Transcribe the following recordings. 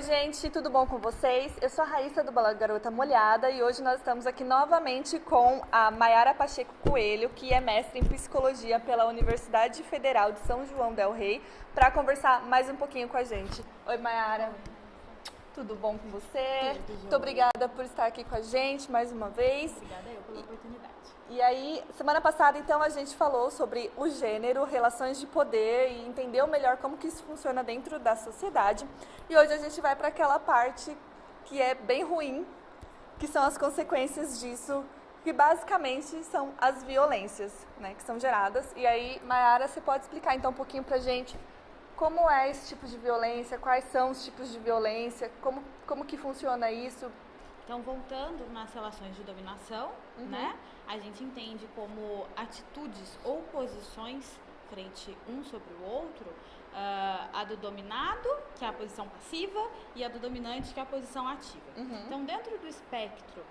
Oi gente, tudo bom com vocês? Eu sou a Raíssa do Blog Garota Molhada e hoje nós estamos aqui novamente com a Mayara Pacheco Coelho, que é mestre em Psicologia pela Universidade Federal de São João del Rei, para conversar mais um pouquinho com a gente. Oi Mayara, tudo bom com você? Muito obrigada por estar aqui com a gente mais uma vez. Obrigada eu pela oportunidade. E aí, semana passada, então, a gente falou sobre o gênero, relações de poder e entendeu melhor como que isso funciona dentro da sociedade. E hoje a gente vai para aquela parte que é bem ruim, que são as consequências disso, que basicamente são as violências, né, que são geradas. E aí, Mayara, você pode explicar então um pouquinho pra gente como é esse tipo de violência, quais são os tipos de violência, como que funciona isso? Então, voltando nas relações de dominação, né, a gente entende como atitudes ou posições frente um sobre o outro, a do dominado, que é a posição passiva, e a do dominante, que é a posição ativa. Então, dentro do espectro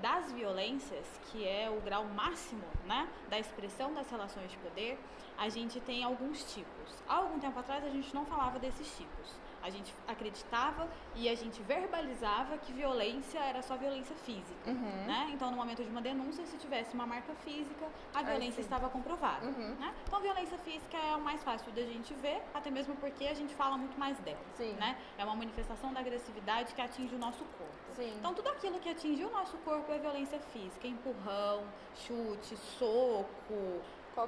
das violências, que é o grau máximo, né, da expressão das relações de poder, a gente tem alguns tipos. Há algum tempo atrás, a gente não falava desses tipos. A gente acreditava e a gente verbalizava que violência era só violência física, né? Então, no momento de uma denúncia, se tivesse uma marca física, a violência estava comprovada, né? Então, violência física é o mais fácil da gente ver, até mesmo porque a gente fala muito mais dela, né? É uma manifestação da agressividade que atinge o nosso corpo. Então, tudo aquilo que atinge o nosso corpo é violência física. Empurrão, chute, soco,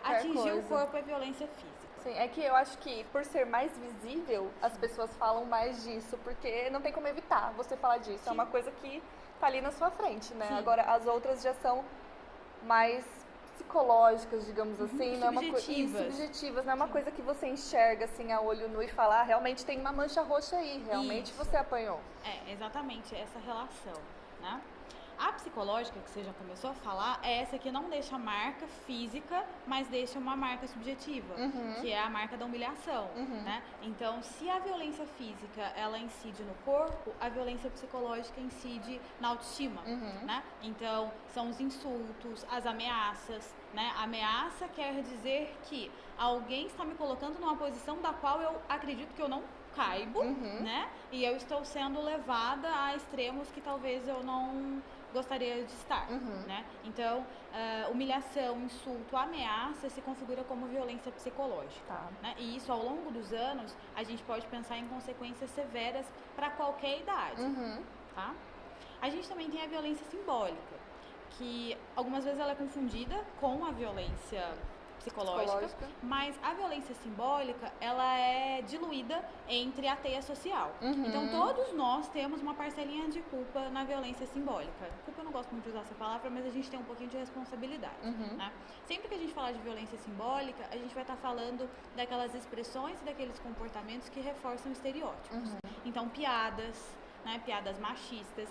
atingir o corpo é violência física. Sim, é que eu acho que por ser mais visível, as pessoas falam mais disso, porque não tem como evitar você falar disso. Sim. É uma coisa que tá ali na sua frente, né? Sim. Agora, as outras já são mais psicológicas, digamos assim. Não é uma subjetivas, não é uma coisa que você enxerga assim a olho nu e fala, realmente tem uma mancha roxa aí, realmente você apanhou. É, exatamente essa relação, né? A psicológica, que você já começou a falar, é essa que não deixa marca física, mas deixa uma marca subjetiva, que é a marca da humilhação, né? Então, se a violência física, ela incide no corpo, a violência psicológica incide na autoestima, né? Então, são os insultos, as ameaças, né? Ameaça quer dizer que alguém está me colocando numa posição da qual eu acredito que eu não caibo, né? E eu estou sendo levada a extremos que talvez eu não gostaria de estar, né? Então, humilhação, insulto, ameaça se configura como violência psicológica, né? E isso, ao longo dos anos, a gente pode pensar em consequências severas para qualquer idade, tá? A gente também tem a violência simbólica, que algumas vezes ela é confundida com a violência psicológica, mas a violência simbólica, ela é diluída entre a teia social. Então, todos nós temos uma parcelinha de culpa na violência simbólica. Culpa, eu não gosto muito de usar essa palavra, mas a gente tem um pouquinho de responsabilidade, né? Sempre que a gente falar de violência simbólica, a gente vai estar falando daquelas expressões e daqueles comportamentos que reforçam estereótipos. Então, piadas, né? Piadas machistas,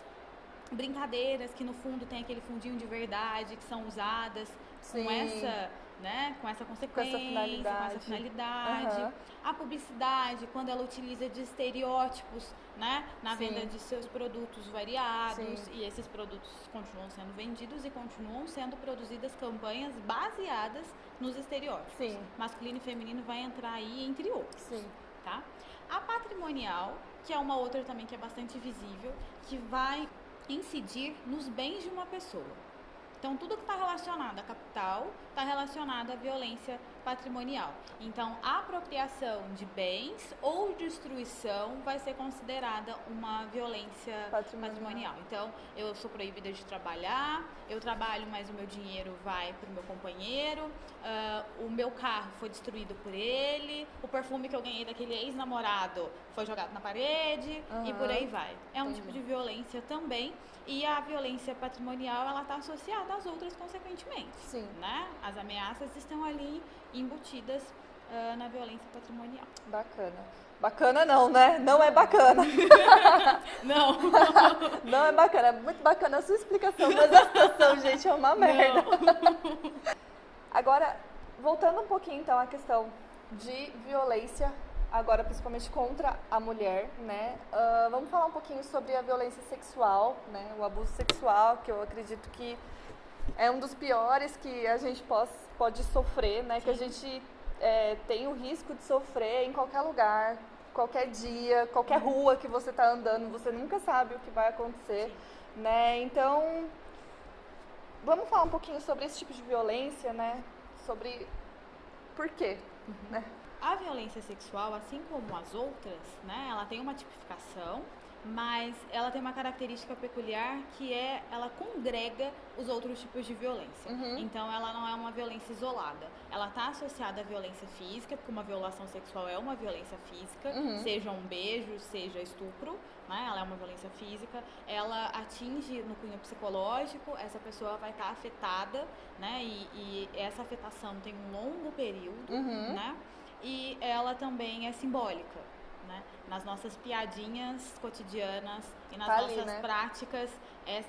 brincadeiras que no fundo tem aquele fundinho de verdade, que são usadas com essa... né, com essa consequência, com essa finalidade. A publicidade, quando ela utiliza de estereótipos, né, na venda de seus produtos variados, e esses produtos continuam sendo vendidos e continuam sendo produzidas campanhas baseadas nos estereótipos. Masculino e feminino vai entrar aí, entre outros. Tá? A patrimonial, que é uma outra também que é bastante visível, que vai incidir nos bens de uma pessoa. Então, tudo que está relacionado a capital está relacionado à violência patrimonial. Então, a apropriação de bens ou destruição vai ser considerada uma violência patrimonial. Então, eu sou proibida de trabalhar, eu trabalho, mas o meu dinheiro vai para o meu companheiro, o meu carro foi destruído por ele, o perfume que eu ganhei daquele ex-namorado foi jogado na parede e por aí vai. É um tipo de violência também. E a violência patrimonial, ela está associada às outras consequentemente, né? As ameaças estão ali embutidas na violência patrimonial. Bacana. Bacana não, né? Não é bacana. Não. Não é bacana. É muito bacana a sua explicação, mas a situação, gente, é uma merda. Agora, voltando um pouquinho, então, à questão de violência, agora principalmente contra a mulher, né? Vamos falar um pouquinho sobre a violência sexual, né? O abuso sexual, que eu acredito que é um dos piores que a gente pode sofrer, né? Que a gente tem o risco de sofrer em qualquer lugar, qualquer dia, qualquer rua que você tá andando, você nunca sabe o que vai acontecer, né? Então, vamos falar um pouquinho sobre esse tipo de violência, né? Sobre por quê, né? A violência sexual, assim como as outras, né, ela tem uma tipificação, mas ela tem uma característica peculiar que é, ela congrega os outros tipos de violência. Então, ela não é uma violência isolada. Ela está associada à violência física, porque uma violação sexual é uma violência física, seja um beijo, seja estupro, né? Ela é uma violência física. Ela atinge no cunho psicológico, essa pessoa vai estar afetada, né? E essa afetação tem um longo período, né? E ela também é simbólica, né? Nas nossas piadinhas cotidianas e nas nossas práticas,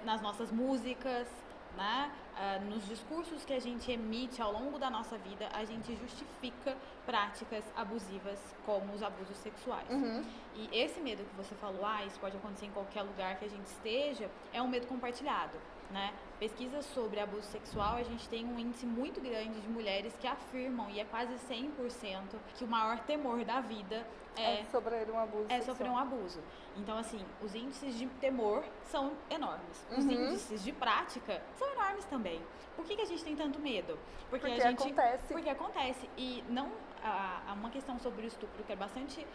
nas nossas músicas, né? Nos discursos que a gente emite ao longo da nossa vida, a gente justifica práticas abusivas como os abusos sexuais. E esse medo que você falou, isso pode acontecer em qualquer lugar que a gente esteja, é um medo compartilhado, né? Pesquisas sobre abuso sexual, a gente tem um índice muito grande de mulheres que afirmam, e é quase 100%, que o maior temor da vida é sofrer um abuso. Sofrer um abuso. Então, assim, os índices de temor são enormes. Os índices de prática são enormes também. Por que a gente tem tanto medo? Porque acontece. Porque acontece. E não há uma questão sobre o estupro que é bastante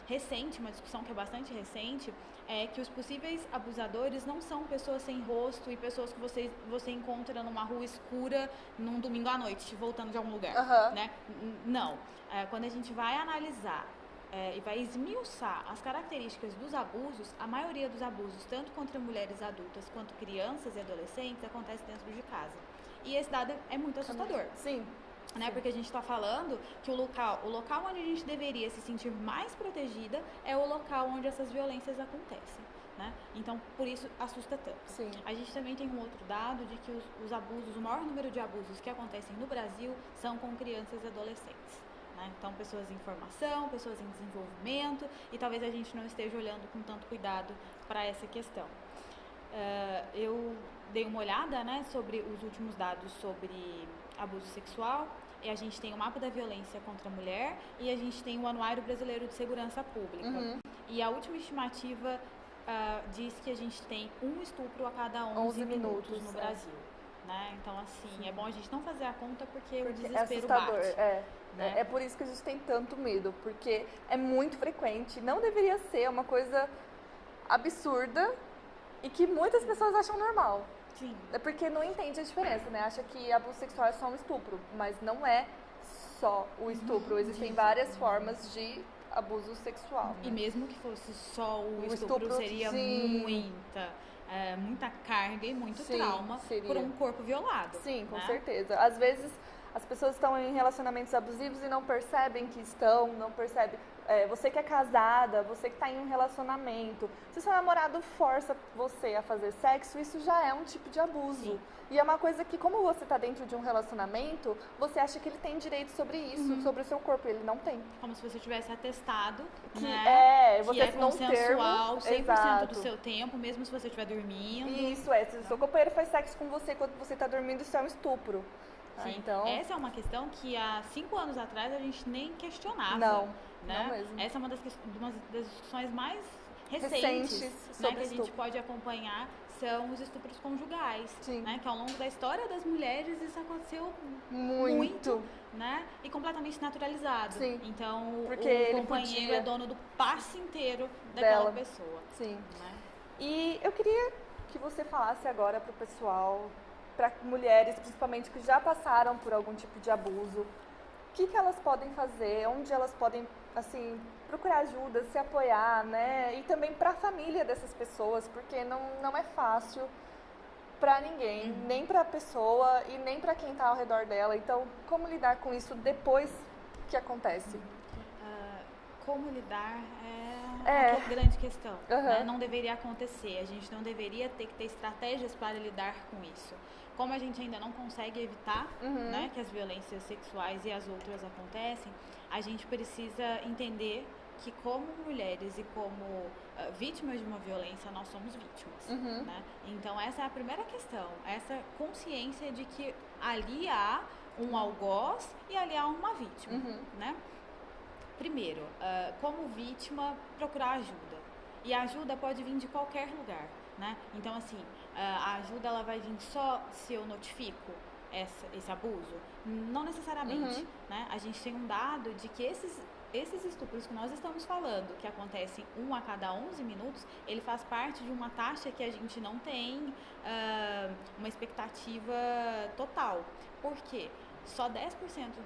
recente, uma discussão que é bastante recente, é que os possíveis abusadores não são pessoas sem rosto e pessoas que você encontra numa rua escura num domingo à noite, voltando de algum lugar, né? Não. Quando a gente vai analisar e vai esmiuçar as características dos abusos, a maioria dos abusos, tanto contra mulheres adultas quanto crianças e adolescentes, acontece dentro de casa. E esse dado é muito assustador. Sim. Né? Porque a gente está falando que o local onde a gente deveria se sentir mais protegida é o local onde essas violências acontecem. Né? Então, por isso, assusta tanto. Sim. A gente também tem um outro dado de que os abusos, o maior número de abusos que acontecem no Brasil são com crianças e adolescentes. Então, pessoas em formação, pessoas em desenvolvimento, e talvez a gente não esteja olhando com tanto cuidado para essa questão. Eu dei uma olhada, né, sobre os últimos dados sobre abuso sexual, e a gente tem o mapa da violência contra a mulher e a gente tem o Anuário Brasileiro de Segurança Pública. E a última estimativa diz que a gente tem um estupro a cada 11 minutos no Brasil. Né? Então, assim, é bom a gente não fazer a conta porque o desespero bate. Né? É por isso que a gente tem tanto medo, porque é muito frequente, não deveria ser uma coisa absurda e que muitas pessoas acham normal. Sim. É porque não entende a diferença, né? Acha que abuso sexual é só um estupro, mas não é só o estupro, existem várias formas de abuso sexual. Né? E mesmo que fosse só o estupro seria muita carga e muito trauma por um corpo violado. Sim, com né? certeza. Às vezes as pessoas estão em relacionamentos abusivos e não percebem que estão, não percebem. Você que é casada, você que está em um relacionamento, se seu namorado força você a fazer sexo, isso já é um tipo de abuso. Sim. E é uma coisa que, como você está dentro de um relacionamento, você acha que ele tem direito sobre isso, sobre o seu corpo, ele não tem. Como se você tivesse atestado, você que é consensual 100% Exato. do seu tempo, mesmo se você estiver dormindo. Isso, se o seu companheiro faz sexo com você quando você está dormindo, isso é um estupro. Sim. Então... Essa é uma questão que há 5 anos atrás a gente nem questionava. Não mesmo. Essa é uma das discussões mais recentes né, que a gente pode acompanhar, são os estupros conjugais. Né, que ao longo da história das mulheres isso aconteceu muito né, e completamente naturalizado. Sim. Então porque o companheiro é dono do passe inteiro daquela pessoa. Sim. Né? E eu queria que você falasse agora para o pessoal, para mulheres principalmente que já passaram por algum tipo de abuso, o que elas podem fazer, onde elas podem, assim, procurar ajuda, se apoiar, né? E também para a família dessas pessoas, porque não é fácil para ninguém, nem para a pessoa e nem para quem está ao redor dela. Então, como lidar com isso depois que acontece? Como lidar é uma grande questão. Né? Não deveria acontecer. A gente não deveria ter que ter estratégias para lidar com isso. Como a gente ainda não consegue evitar né, que as violências sexuais e as outras acontecem, a gente precisa entender que como mulheres e como vítimas de uma violência, nós somos vítimas. Né? Então essa é a primeira questão, essa consciência de que ali há um algoz e ali há uma vítima. Né? primeiro, como vítima, procurar ajuda. E a ajuda pode vir de qualquer lugar, né? Então, assim, a ajuda ela vai vir só se eu notifico esse abuso? Não necessariamente, né? A gente tem um dado de que esses estupros que nós estamos falando, que acontecem 1 a cada 11 minutos, ele faz parte de uma taxa que a gente não tem uma expectativa total. Por quê? Só 10%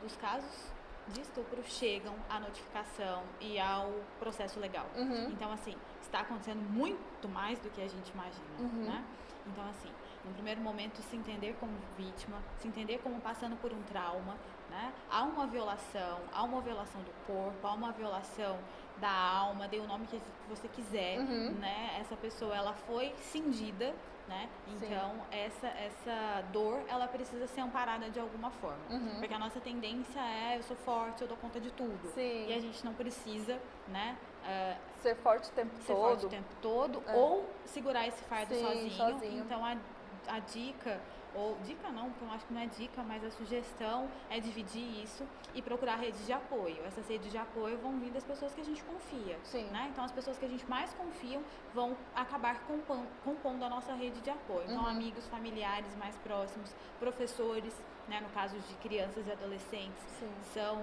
dos casos de estupro chegam à notificação e ao processo legal. Então, assim, está acontecendo muito mais do que a gente imagina, né? Então, assim, no primeiro momento, se entender como vítima, se entender como passando por um trauma, né? Há uma violação do corpo, há uma violação da alma, dê o nome que você quiser, né? Essa pessoa, ela foi cindida, né? Então, essa dor, ela precisa ser amparada de alguma forma. Porque a nossa tendência eu sou forte, eu dou conta de tudo. Sim. E a gente não precisa, né? Ser forte o tempo todo. Ou segurar esse fardo sozinho. Então, a dica, ou dica não, porque eu acho que não é dica, mas a sugestão é dividir isso e procurar redes de apoio. Essas redes de apoio vão vir das pessoas que a gente confia, né? Então, as pessoas que a gente mais confia vão acabar compondo a nossa rede de apoio. Então, amigos, familiares mais próximos, professores, né? No caso de crianças e adolescentes, são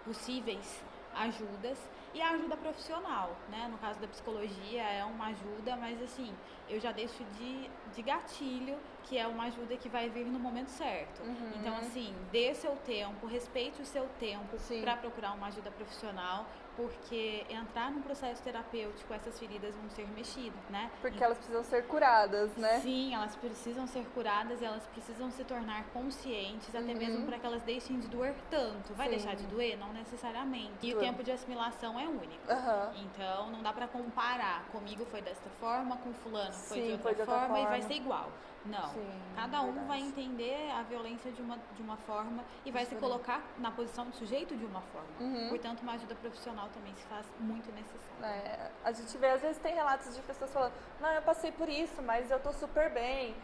possíveis ajudas. E a ajuda profissional, né? No caso da psicologia é uma ajuda, mas assim, eu já deixo de gatilho que é uma ajuda que vai vir no momento certo. Então, assim, dê seu tempo, respeite o seu tempo para procurar uma ajuda profissional, porque entrar num processo terapêutico, essas feridas vão ser mexidas, né? Porque elas precisam ser curadas, né? Sim, elas precisam ser curadas, elas precisam se tornar conscientes, até mesmo para que elas deixem de doer tanto. Vai deixar de doer? Não necessariamente. E o tempo de assimilação é único. Então, não dá para comparar. Comigo foi desta forma, com fulano foi de outra forma e vai ser igual. Não. Cada um vai entender a violência de uma forma e vai se colocar na posição de sujeito de uma forma. Portanto, uma ajuda profissional também se faz muito necessária. A gente vê, às vezes tem relatos de pessoas falando, não, eu passei por isso, mas eu tô super bem.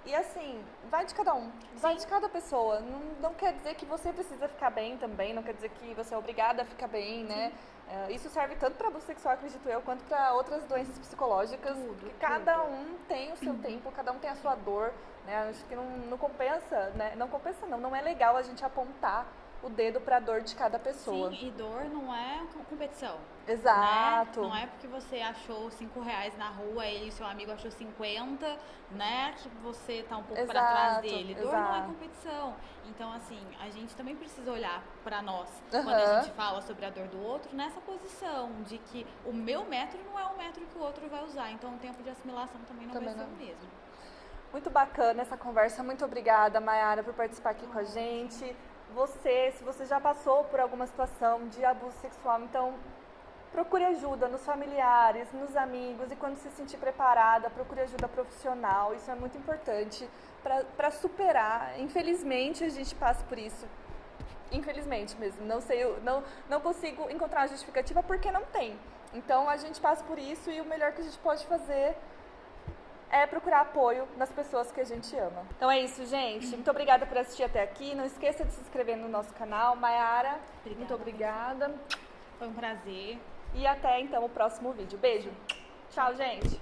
E assim, vai de cada um, vai de cada pessoa. Não quer dizer que você precisa ficar bem também, não quer dizer que você é obrigada a ficar bem, né? Isso serve tanto para abuso sexual, acredito eu, quanto para outras doenças psicológicas. Cada um tem o seu tempo, cada um tem a sua dor, né? Acho que não compensa, né? Não é legal a gente apontar o dedo para a dor de cada pessoa. Sim, e dor não é competição. Exato. Né? Não é porque você achou R$5 na rua e o seu amigo achou 50, né, que você tá um pouco para trás dele. Dor não é competição. Então, assim, a gente também precisa olhar para nós, quando a gente fala sobre a dor do outro, nessa posição de que o meu metro não é o metro que o outro vai usar. Então, o tempo de assimilação também não vai ser o mesmo. Muito bacana essa conversa. Muito obrigada, Mayara, por participar aqui com a gente. Se você já passou por alguma situação de abuso sexual, então procure ajuda nos familiares, nos amigos, e quando se sentir preparada, procure ajuda profissional. Isso é muito importante para superar. Infelizmente, a gente passa por isso. Infelizmente mesmo. Não consigo encontrar uma justificativa porque não tem. Então, a gente passa por isso e o melhor que a gente pode fazer é procurar apoio nas pessoas que a gente ama. Então é isso, gente. Muito obrigada por assistir até aqui. Não esqueça de se inscrever no nosso canal. Mayara, muito obrigada. Foi um prazer. E até, então, o próximo vídeo. Beijo. Tchau, gente.